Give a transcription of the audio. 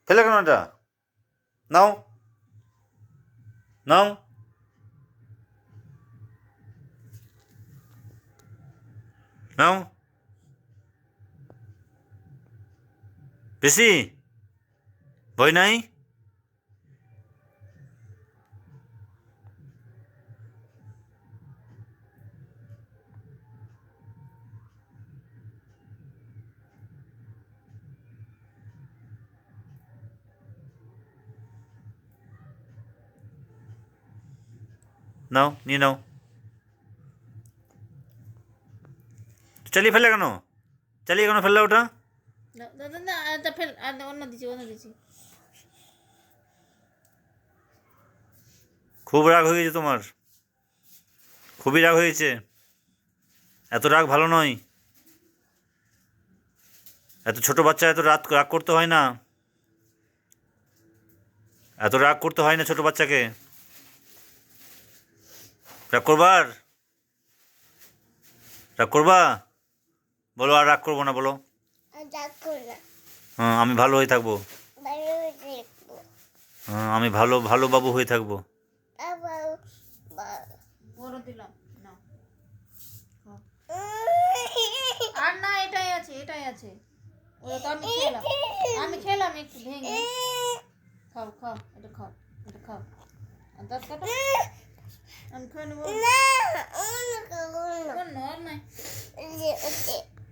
ফেলে কেন এটা? নাও নাও। নাও বেশি ভয় নাই? নাও নিয়ে নাও। চালিয়ে ফেলে কেন? চালিয়ে কেন ফেললে ওটা? দাদা না এটা ফেল, অন্য দিচ্ছি। খুব রাগ হয়ে গেছে তোমার, খুবই রাগ হয়েছে। এত রাগ ভালো নয়। এত ছোট বাচ্চা এত রাগ করতে হয় না। এত রাগ করতে হয় না ছোট বাচ্চাকে। রাগ করবার? রাগ করবা? বলো আর রাগ করবো না, বলো। হ্যাঁ আমি ভালো হয়ে থাকবো। হ্যাঁ আমি ভালো ভালো বাবু হয়ে থাকবো। দিলাম না আর না, এটাই আছে। ওটা তো আমি খেলাম একটু ভেঙে। খাও এটা খাও। আর দাঁত কাটো। আমি খেয়ে নেবো। না, নাই।